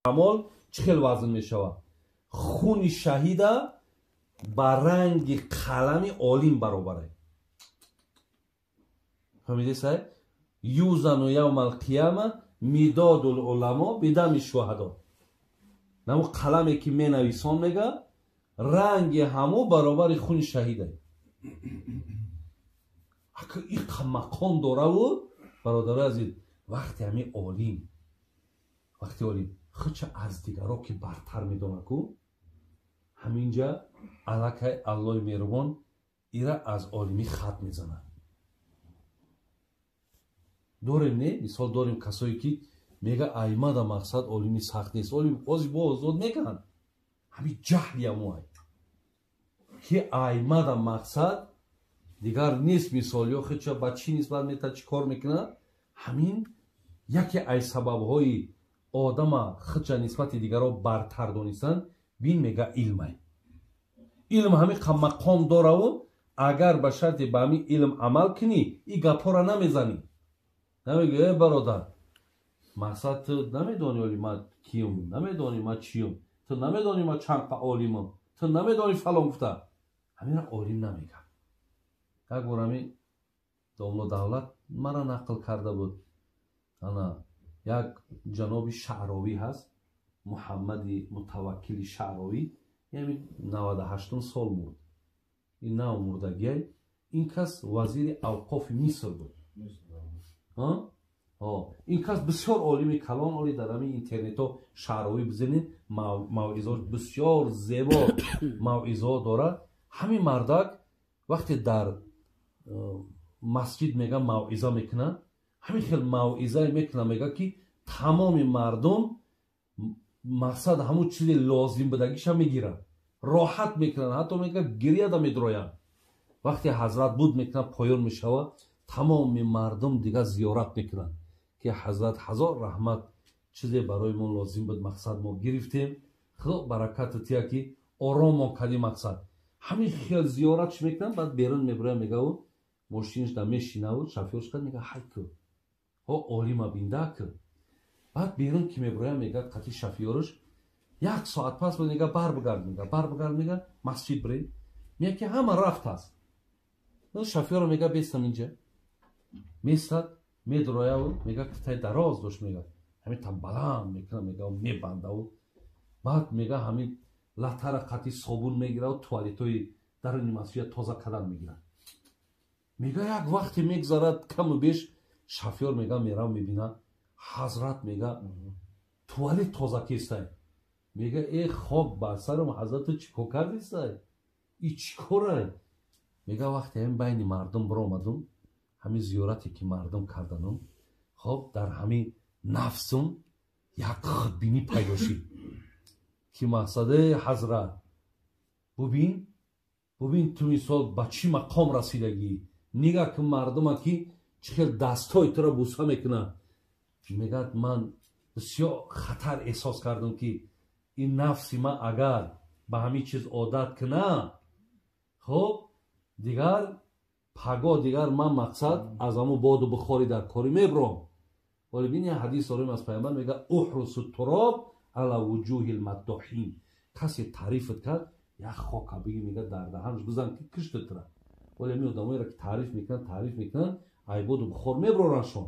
амол чӣ хел вазн мешавад? хуни шаҳида ба ранги қалами олим баробар аст. фаҳмидесай? юзану явмал қияма мидодул уламо бидами шуҳадо. намо қаламе ки менависон мега ранги ҳамо баробари хуни шаҳид аст. ака иқа мақом дораву бародари азиз, вақти ҳами олим, вақти олим хача аз дигаро ки бартар медонад ку ҳаминҷа аллакай аллои меҳрубон ира аз олимӣ хат мезанад. дорем не мисол дорем касое ки мега аймада мақсад олимӣ сахт нест, олим ҳозир бо озод мекунад. ҳамин ҷаҳли амоай ки аймада мақсад дигар нест, мисол ё хача ба чӣ нисбат мета чӣ кор мекунад. ҳамин яке аз сабабҳои одама хача нисбати дигаро бартар донистан бин мега илмай. илм ҳамин мақом дораву агар ба шарти ба ҳамин илм амал кунӣ и гапҳоро намезанӣ. намеги эй бародар, мақсад ту намедонӣ оли ман киюм, намедонӣ ман чиюм, ту намедонӣ ман чанқа олимам, ту намедонӣ фалон гуфта. ҳаминро олим намегӯяд. як бор ҳамин домло давлат мара нақл карда буд. ана як ҷаноби шаъровӣ ҳаст, муҳаммади мутаваккили шаъровӣ, яъни 98 сол мурд. ин нав мурдагиай. ин кас вазири авқофи миср буд. ин кас бисёр олими калон, оли дар ҳамин интернетҳо шаъровӣ бизанед, мавъизаҳош бисёр зебо мавъизаҳо дорад. ҳамин мардак вақте дар масҷид мега мавъиза мекунад, ҳамин хел мавъизае мекунад, мега ки тамоми мардум мақсад ҳамун чизе лозим будагиша мегирад, роҳат мекунад, ҳатто мега гирьяда медрояд. вақте ҳазрат буд мекунад, поён мешавад, тамоми мардум дига зиёрат мекунад ки ҳазрат ҳазор раҳмат, чизе барои мо лозим буд, мақсад мо гирифтем, худо баракату тия ки оромон кади мақсад. ҳамин хел зиёратш мекунад, баъд берун мебурад, мегаву мошинаш да мешинаву шофёрш кад мега ҳай ку ҳо олима бинда ку. баъд берун ки мебурад мега қати шофёрш як соат пас буд, мега барбигард, мега барбигард, мега масҷид биред, мега ки ҳама рафтааст. шофёро мега бестам инҷа, местад медрояву мега китай дароз дошт, мега ҳамин там баланд мекунад, мега мебандаву баъд мега ҳамин латара қати собун мегираву туалетҳои даруни масҷид тоза кардан мегирад. мега як вақте мегзарад каму беш, шофёр мега мерав мебинад ҳазрат мега туалет тоза кестай. мега э хоб бар сарам ҳазрату чӣ кор кардистай, и чӣ корай? мега вақте ҳамин байни мардум биромадум, ҳамин зиёрате ки мардум карданум, хоб дар ҳамин нафсум як худбинӣ пайдо шид ки мақсаде ҳазрат бубин ту мисол ба чӣ мақом расидагӣ, нигах ки мардума ки чӣ хел дастҳои туро буса мекунад. мегӯяд ман бисёр хатар эҳсос кардам ки ин нафси ман агар ба ҳамин чиз одат кунад, хоб дигар пагоҳ дигар ман мақсад аз ҳамун боду бухори дар корӣ мебурам. оле бини ҳадис дорем аз пайғамбар, мега уҳрусу туроб ала вуҷуҳил маддоҳин. касе таърифат кард, як хока биги мега дар даҳанш бизан ки киштатра. оле ҳамин одамоеро ки таъриф мекунанд, айбоду бухор мебураншон.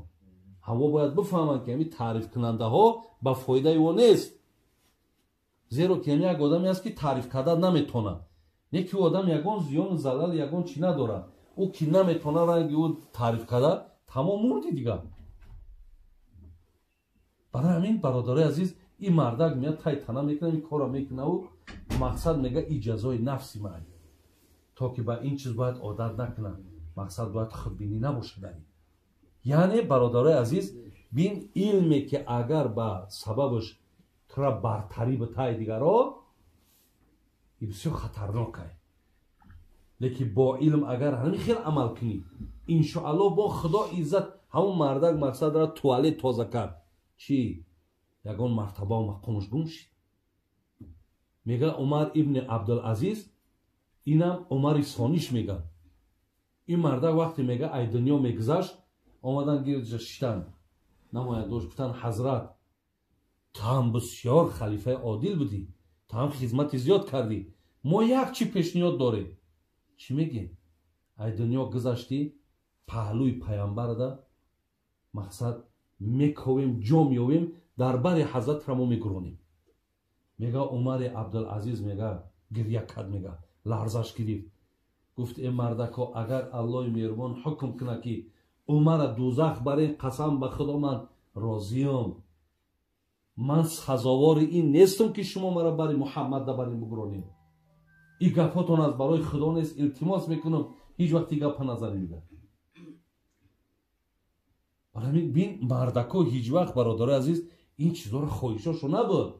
ҳаво бояд бифаҳманд ки ҳамин таърифкунандаҳо ба фоидаи о нест. зеро ки ҳамин як одаме аст ки таъриф кардан наметонад. не ки одам ягон зиёну залал ягон чӣ надорад. ӯ ки наметонад ранги ӯ таъриф карда, тамом мурди дигар. барои ҳамин бародари азиз, ин мардак меяд тайтана мекунад, ин корро мекунаву мақсад мега и ҷазои нафси ман, то ки ба ин чиз бояд одат накунад. мақсад бояд худбинӣ набошад. яъне бародари азиз, бин илме ки агар ба сабабаш тура бартарӣ битаи дигаро, ин бисёр хатарнок аст. лекин бо илм агар ҳамин хел амал кунӣ, иншоаллоҳ бо худо иззат ҳамун мардак мақсадро туалет тоза кард, чӣ ягон мартаба мақомаш гум шид. мега умар ибни абдулазиз, инам умари сониш меган. ин мардак вақте мега ай дунё мегузашт, омадан гирдаш шидан намояд дошт, гуфтанд ҳазрат تو هم بسیار خلیفه عادل بودی، تو هم خدمت زیاد کردی، ما یک چی پیشنهاد داریم. چی میگی؟ ای دنیا گذشتی پهلوی پیامبر ده مقصد میکویم جا میویم در بر حضرت را ما میگرونیم. میگه عمر عبدالعزیز میگه گریه کرد، میگه لرزش گرفت، گفت ای مردکا اگر الله مهربان حکم کنه که عمر دوزخ برای قسم به خدا من راضیم، من سزاوار این نیستم که شما مرا برای محمد برای بگرونیم. این گپاتون از برای خدا نیست، التماس میکنم هیچ وقتی گپ نزنید. برای بین مردکا هیچ وقت برادر عزیز این چیزا رو خواهشاشو نبود،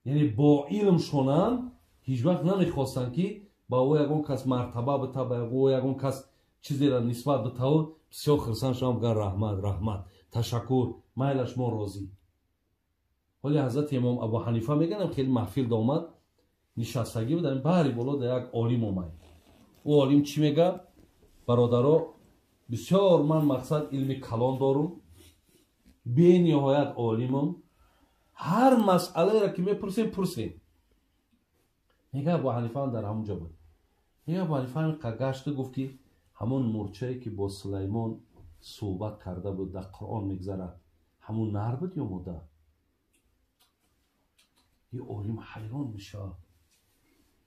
یعنی با علم شونن هیچ وقت نمیخواستن که با او یگون کس مرتبه بتا، با او یگون کس چیزی را نسبت بتا بسیار خرسان شما بگن رحمت رحمت تشکر مایلش ما راضی. ولی حضرت امام ابو حنیفه میگن خیلی محفل دامد نشستگی بود، در بحری بالا در یک عالم اومد. او عالم چی میگه؟ برادرها بسیار من مقصد علم کلان دارم، به نهایت عالمم، هر مسئله را که میپرسیم پرسیم. میگه ابو حنیفه در همونجا بود. میگه ابو حنیفه قگشت گفت که همون مرچه‌ای که با سلیمان صحبت کرده بود در قرآن میگذره همون نر بود یا مادر؟ یه عالم حیران میشه،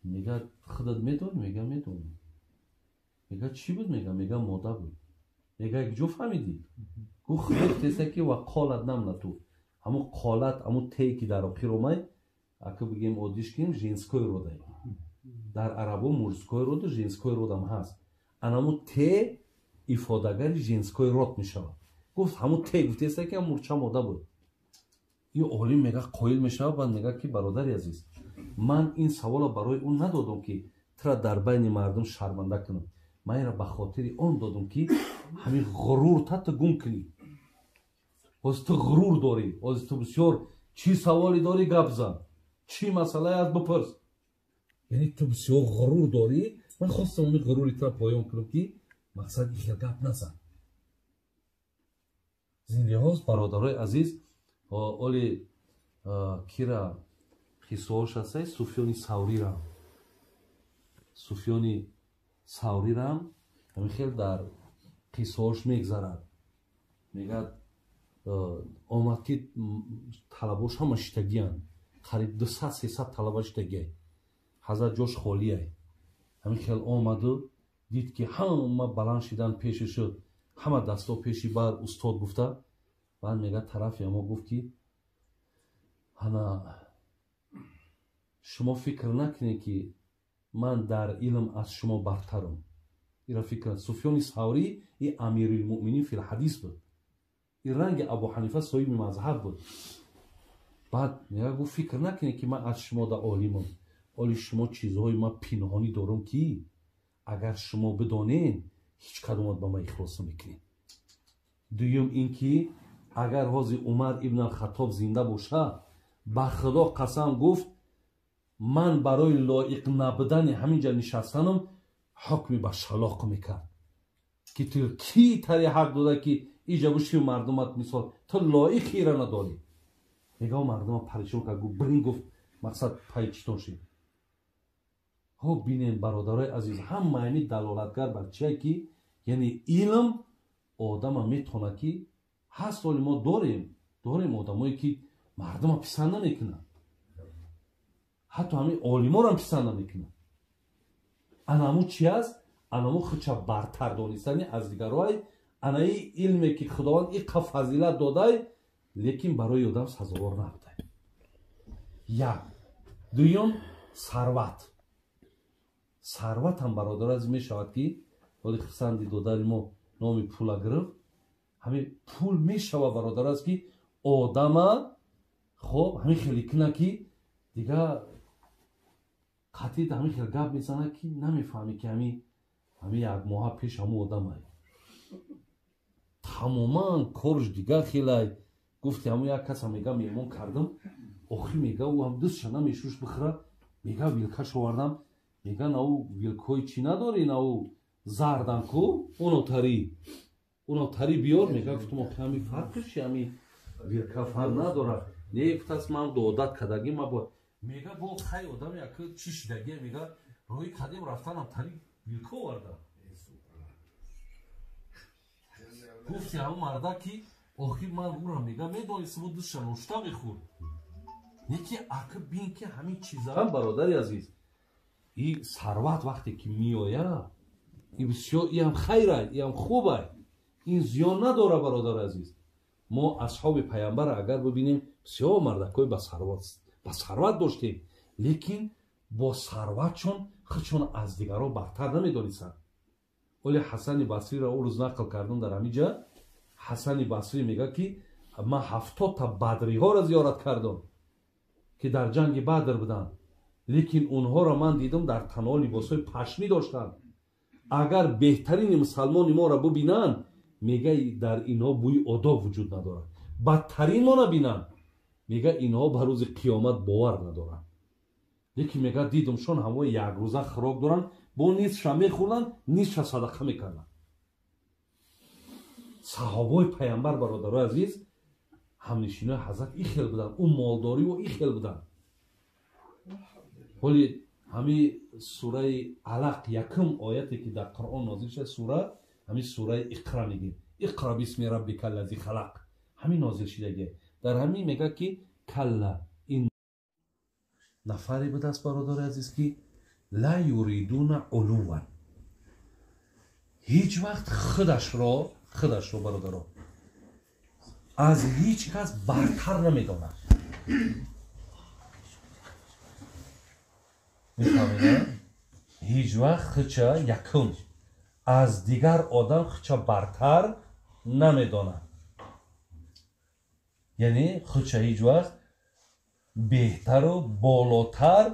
میگه خودت میدونی؟ میگه میدونم. میگه چی بود؟ میگه مادر بود. میگه یک جو فهمیدی؟ گفت خودت تیسه که و قالت نملتو، همون قالت همون تی که در آخر اومد اگه بگیم عادیش کنیم جنسکای رو داریم، در عربو مرزکای رو داریم، جنسکای رو هم هست. همون تی ifodagari جنسکای رات میشه. گفت همون تی گفتیسته که مرچه ماده بود. یه عالم میگه قایل میشه و میگه که برادری عزیز من این سوال برای اون ندادم که ترا در بین مردم شرمنده کنم، من این را به خاطر اون دادم که همین غرور تا گم کنی. از تو غرور داری، از تو بسیار چی سوالی داری گپ زن، چی مسئله از بپرس. یعنی تو بسیار غرور داری، من خواستم اون غروری ترا پایان کنم که مقصد این گپ نزن. زنده هاست برادرای عزیز. اولی کیرا خیسوهاش هسته سفیانی سوری رام همین خیلی در خیسوهاش میگذارد. میگه آمد که طلباش هم اشتگی هست، قریب 200-300 طلب اشتگی، حضرت جاش خالی هست. همین خیلی آمد دید که همه بلند شدن پیشش، همه دستا پیشی بر استاد گفته. بعد میگه طرف اما گفت که هنا شما فکر نکنید که من در علم از شما برترم. این فکر سفیان ثوری این امیرالمؤمنین فی الحدیث بود، این رنگ ابو حنیفه صاحب مذهب بود. بعد میگه گفت فکر نکنید که من از شما در عالمم، ولی شما چیزهای من پنهانی دارم که اگر شما بدانین هیچ کدومت به من اخلاص نمیکنین. دویم این که اگر حاضر عمر ابن الخطاب زنده باشه به خدا قسم گفت من برای لایق نبودن همینجا نشستنم حکمی به شلاق میکرد که تو کی تری حق داده که ایجا بشی و مردمت مثال تو لایقی را نداری. میگه مردم پریشان کرد، گفت برین، گفت مقصد پای چطور شید. ها بینین برادرای عزیز هم معنی دلالتگر بر چیه که یعنی علم آدم میتونه که هست. ولی ما داریم آدمایی که مردم پسند نمیکنن، حتی همین عالما رو هم پسند نمیکنن. انامو چی است؟ انامو خودشا برتر دانستنی از دیگرای انایی علمی که خداوند این فضیلت داده لیکن برای آدم سزاوار نبوده. یک دویم ثروت هم برادر از میشود که ولی خرسندی دادن ما نامی پول گرفت. همین پول میشود برادر است که آدم خب همین خیلی کنه که دیگه قطعی همین خیلی گپ میزنه که نمیفهمی که همین یک ماه پیش همون آدم های تماما کارش دیگه خیلی گفتی همون یک کس هم میگه میمون کردم آخی میگه او هم دستش نمیشوش بخوره، میگه ویلکش آوردم، میگه او ویلکوی چی نداری، او زردن کو اونو تری بیار. میگه گفتم آخی همین فرقش همین вирка фан надорад нефтас ман додат кадаги ма бо мега бо хай одам як чи шидаги мега рои қадим рафтанам тани вирка оварда гуфти ҳам марда ки охир ман ура мега медонистам душша ношта мехӯрд неки ака бин ки ҳамин чиза бародари азиз и сарват вақте ки меояд и бисёр иам хайрай иам хубай ин зиён надора бародари азиз мо асҳоби пайғамбара агар бибинем бисёр мардакҳои ба сарват доштем лекин бо сарватшон худшон аз дигарҳо бартар намедонистанд оли ҳасани басриро ӯ рӯз нақл кардам дар ҳамин ҷа ҳасани басрӣ мегӯяд ки ман 70 бадриҳоро зиёрат кардам ки дар ҷанги бадр буданд лекин онҳоро ман дидам дар танҳо либосҳои пашмӣ доштанд агар беҳтарини мусалмони моро бубинанд мега дар инҳо бӯи одоб вуҷуд надорад бадтарин мо набинанд мега инҳо ба рӯзи қиёмат бовар надоранд лекин мега дидамшон ҳамои якрӯза хӯрок доранд бо нисфша мехӯрданд нисфша садақа мекарданд саҳобаи пайғамбар бародарои азиз ҳамнишинои ҳазрат и хел буданд ӯ молдориву и хел буданд ҳоли ҳамин сураи алақ якум ояте ки дар қуръон нозил шуда сура ҳамин сураи иқра мегӯяд иқра бисми раббика аллази халақ ҳамин нозил шудагӣ дар ҳамин мегӯяд ки калла ин нафаре будааст бародари азиз ки ла юридуна улуван ҳеҷ вақт худашро бародаро аз ҳеҷ кас бартар намедонад мефаҳмед ҳеҷ вақт худша якум аз дигар одам худша бартар намедонад яъне худша ҳеҷ вақт беҳтару болотар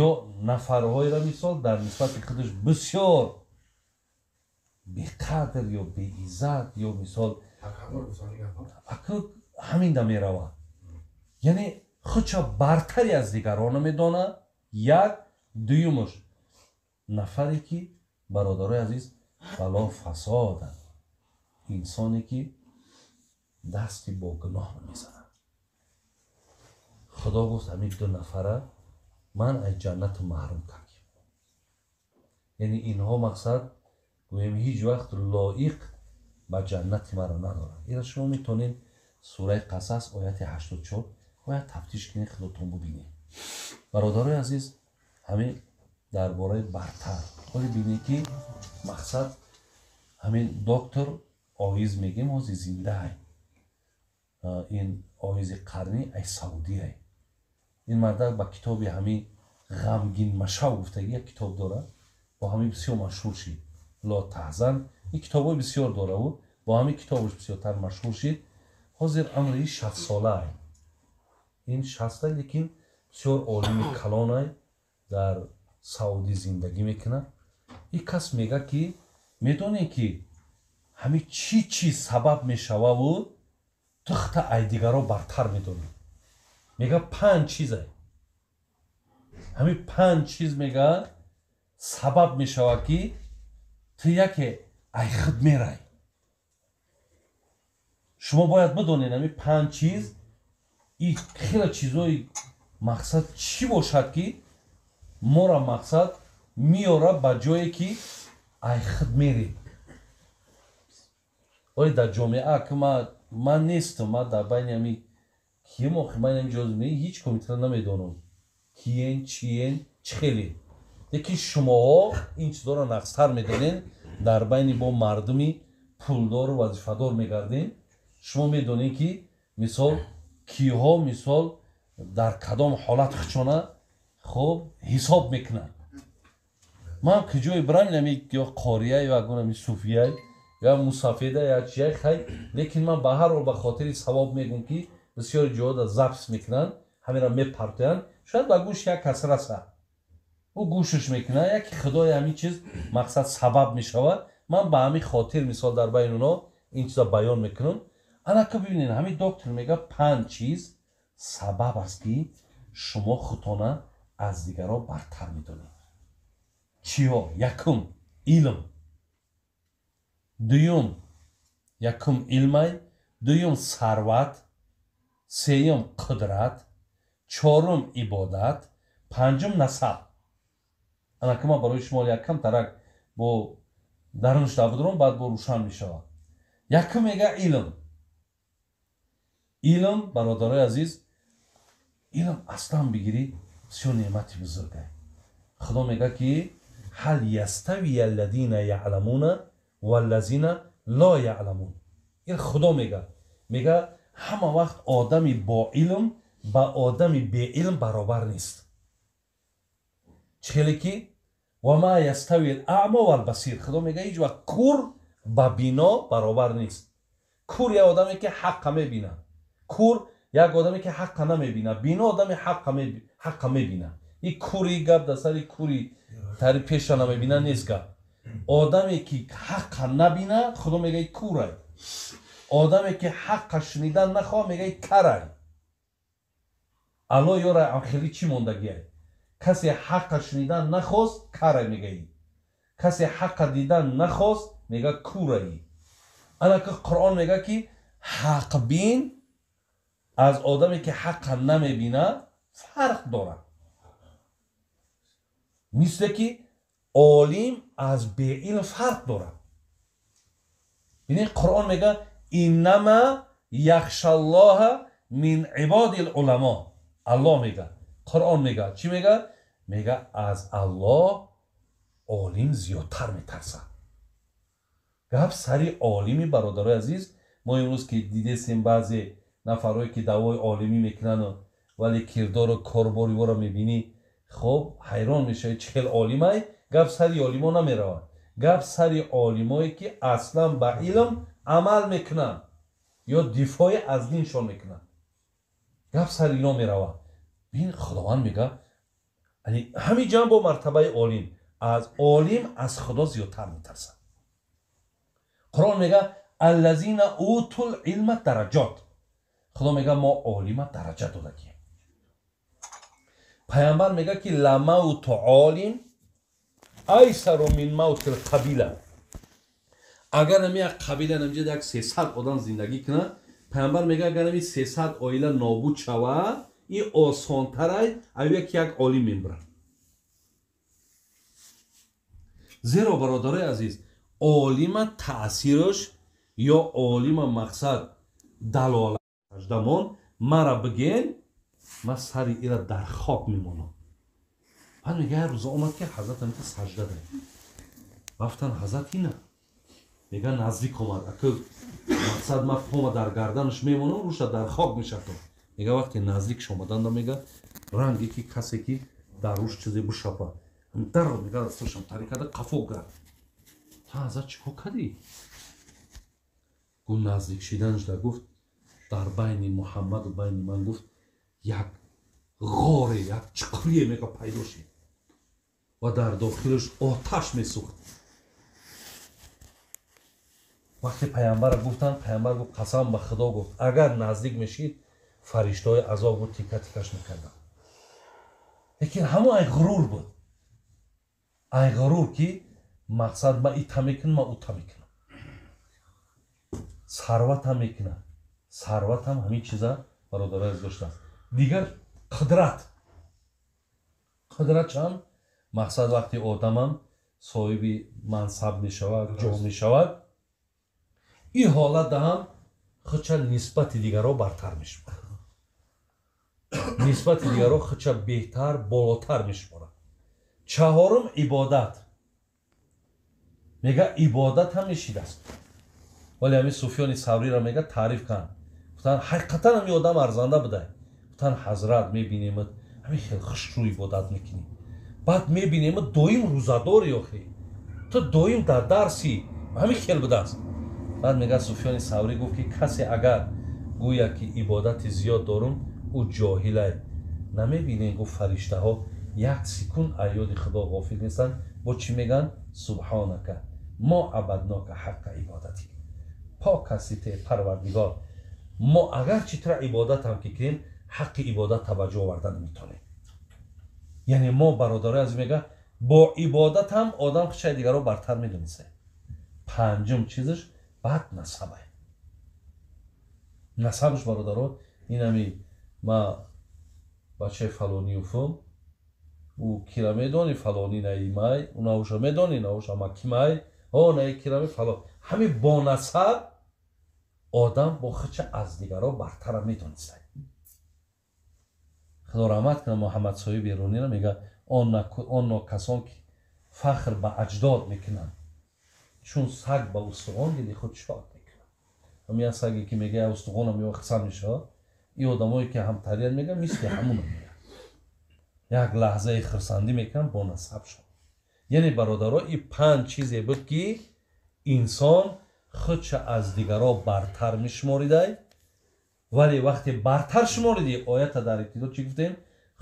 ё нафарҳоеро мисол дар нисбати худаш бисёр беқадр ё беиззат ё мисол ҳамин да меравад яъне худша бартари аз дигарона медонад як дуюмаш нафаре ки бародарои азиз бало фасоданд инсоне ки дасти бо гуноҳ намезанад худо гуфт ҳамин ду нафара ман аз ҷаннату маҳрум кардем яъне инҳо мақсад гӯем ҳеҷ вақт лоиқ ба ҷаннати маро надорад ира шумо метавонед сураи қасас ояти 84 бояд тафтиш кунед худотон бубинед бародарои азиз ҳамин дар бораи бартар ҳоли бинед ки мақсад ҳамин доктор оиз мегем ҳозир зиндаай ин оизи қарнӣ ай саудиай ин мардак ба китоби ҳамин ғамгин машав гуфтаги як китоб дорад бо ҳамин бисёр машҳур шид ла таҳзан ин китобҳои бисёр дораву бо ҳамин китобаш бисёртар машҳур шид ҳозир амри 60 солаай ин 60 лекин бисёр олими калонай дар саудӣ зиндагӣ мекунад ин кас мегӯяд ки медонед ки ҳамин чӣ чиз сабаб мешававу тухта ай дигаро бартар медонед мега 5 чизай ҳамин 5 чиз мега сабаб мешавад ки ту яке ай худ мерай шумо бояд бидонед ҳамин 5 чиз и хеле чизҳои мақсад чӣ бошад ки моро мақсад меорад ба ҷое ки ай худ мерем ои дар ҷомеа ки ман нестам ман дар байни ҳамин кием охир ман ҷоз ме ҳеҷ комитра намедонам киен чиен чӣ хеле лекин шумоҳо ин чизҳоро нақстар медонед дар байни бо мардуми пулдору вазифадор мегардем шумо медонед ки мисол киҳо мисол дар кадом ҳолат худшона хуб ҳисоб мекунанд ман куҷое бираминам ё қория ё агонами суфия ё мусафеда ё чия хай лекин ман ба ҳар ҳол ба хотири савоб мегӯям ки бисёри ҷоҳода запис мекунанд ҳамеро мепартоянд шояд ба гӯш як кас раса ӯ гӯшаш мекунад яки худои ҳамин чиз мақсад сабаб мешавад ман ба ҳамин хотир мисол дар байни онҳо ин чиза баён мекунам анака бибинед ҳамин доктор мега 5 чиз сабаб аст ки шумо худтона аз дигарҳо бартар медонед чиҳо якум илм дуюм якум илмай دویم ثروت، سوم قدرت، چهارم عبادت، پنجم نسب. انا که ما برای شما یکم ترک با درونش دارم بعد با روشن می شود. یکم میگه علم. علم برادرای عزیز، علم اصلا بگیری بسیار نعمتی بزرگه. خدا میگه که هل یستوی الذین یعلمون والذین لا یعلمون. این خدا میگه همه وقت آدمی با علم با آدمی بی علم برابر نیست. چهلی که و ما یستوی الاعمی والبصیر. خدا میگه هیچ وقت کور با بینا برابر نیست. کور یک آدمی که حق میبینه، کور یک آدمی که حق نمیبینه، بینا آدمی حق میبینه. این کوری گپ در سر کوری تری پیش نمیبینه نیست. که آدمی که حق نبینه خدا میگه کوره. آدمی که حق شنیدن نخواه میگه کره. الان یاره خیلی چی موندگیه؟ کسی حق شنیدن نخواست کره میگه. کسی حق دیدن نخواست میگه کوره. انا که قرآن میگه که حق بین از آدمی که حق نمیبینه فرق داره. مثل که عالم از بی علم فرق داره. یعنی قرآن میگه انما یخشی الله من عباد العلماء. الله میگه، قرآن میگه چی میگه؟ میگه از الله عالم زیادتر میترسه. گپ سری عالمی برادرای عزیز. ما امروز که دیدیم بعضی نفرایی که دعوای عالمی میکنن ولی کردار و کارباری رو میبینی، خب حیران میشه چهل عالمه. گپ سری عالما نمیروه. گپ سری عالمایی که اصلا با علم عمل میکنن یا دفاع از دینشون میکنن. گپ سری اینا میروه. بین خداوند میگه همین جنب و مرتبه عالم، از عالم از خدا زیادتر میترسن. قرآن میگه الذین اوتوا العلم درجات. خدا میگه ما عالم درجه دادیم. پیامبر میگه که لموت عالم ایسر من موت القبیله. اگر نمی یک قبیله نمیشه یک 300 آدم زندگی کنه، پیامبر میگه اگر نمی 300 عائله نابود شوه این آسان تره اوی که یک عالم میمره. زیرا برادرای عزیز عالم تأثیرش یا عالم مقصد دلالت اجدمان مرا بگین من سری ایره در خاک میمونم. بعد میگه روز آمد که حضرت همیت سجده ده. گفتن حضرت اینه. میگه نزدیک آمد اکل مقصد من پاما در گردنش میمونم روش در خاک میشتم. میگه وقتی نزدیک شمادن میگه رنگی که کسی که در روش چیزی بشپه در رو میگه دستشم طریقه قفو گرد. تا حضرت چی کدی؟ گو نزدیک شیدنش در گفت در بین محمد و بین من گفت یک غاره یک چقریه میگه پیدا شد و در داخلش آتش میسوخت. وقتی پیامبر گفتن پیامبر گفت قسم به خدا گفت اگر نزدیک میشید فرشته‌های عذاب رو تیکه تیکش میکردن. لیکن همون ای غرور بود. ای غرور که مقصد ما ایتا میکنم ما اوتا میکنم. ثروت هم میکنم. ثروت هم همین چیزا برادرای از داشتن. دیگر قدرت. قدرت چند مقصد وقتی آدم هم صاحب منصب میشود جا میشود این حالت هم خودشا نسبت دیگر رو برتر میشود. نسبت دیگر رو خودشا بهتر بالاتر میشود. چهارم عبادت. میگه عبادت هم میشید است. ولی همین سفیان ثوری را میگه تعریف کن. گفتن حقیقتا همین آدم ارزنده بوده. گفتن حضرت میبینیم همین خیلی خوشروی عبادت میکنی. بعد میبینیم دویم روزاداری آخی. تو دویم در درسی همین خیلی بوده است. بعد میگه سفیان ثوری گفت که کسی اگر گویا که عبادت زیاد دارم او جاهله. نمیبینین گفت فرشته ها یک سکون ایاد خدا غافل نیستن. با چی میگن؟ سبحانک ما عبدناک حق عبادتی. پاک هستی ته پروردگار ما اگر چطور عبادت هم که کنیم حق عبادت توجه آوردن میتونیم. یعنی ما برادرای از میگه با عبادت هم آدم خودش دیگر رو برتر میدونیسه. پنجم چیزش بعد نسبه. насабш бародаро инами ма бачаи фалониуфум ӯ кира медони фалони наимай ӯ навуша медони навуша макимай о наи кирами фалон ҳами бо насаб одам бо хича аз дигаро бартара медонистад худо раҳмат кунад муҳаммад соҳиби рунина мега он касон ки фахр ба аҷдод мекунанд чун саг ба устуғон диди худ шод мекунад ҳамин саге ки мега устуғонам ё хисан мешавад ин одамое ки ҳамтариянд мега мисли ҳамуна мега як лаҳзаи хирсандӣ мекунанд бо насаб шод яъне бародаро ин панҷ чизе буд ки инсон худша аз дигаро бартар мешуморидай вале вақте бартар шумориди оята дар ибтидо чӣ гуфтем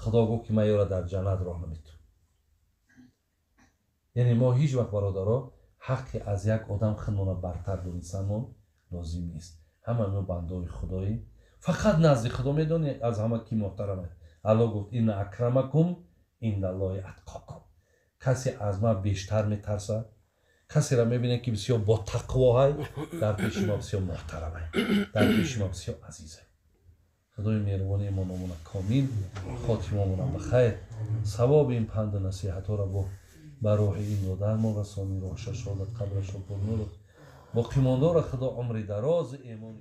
худо гуфт ки ман ёро дар ҷаннат роҳ намедиҳам яъне мо ҳеҷ вақт бародаро ҳаққи аз як одам худмона бартар донистанмон лозим нест ҳамамо бандои худоем фақат назди худо медони аз ҳама ки муҳтараме алло гуфт инна акрамакум индаллоҳи атқокум касе аз ман бештар метарсад касеро мебинем ки бисёр бо тақвоҳай дар пеши мо бисёр муҳтарамай дар пеши мо бисёр азизай худои меҳрубонии мо номона комил хотимамона бахайр савоби ин панду насиҳатҳоро ба рӯҳи ин додар мо расони роҳша шодат қабрашро пурнур боқимондора худо умри дароз эмони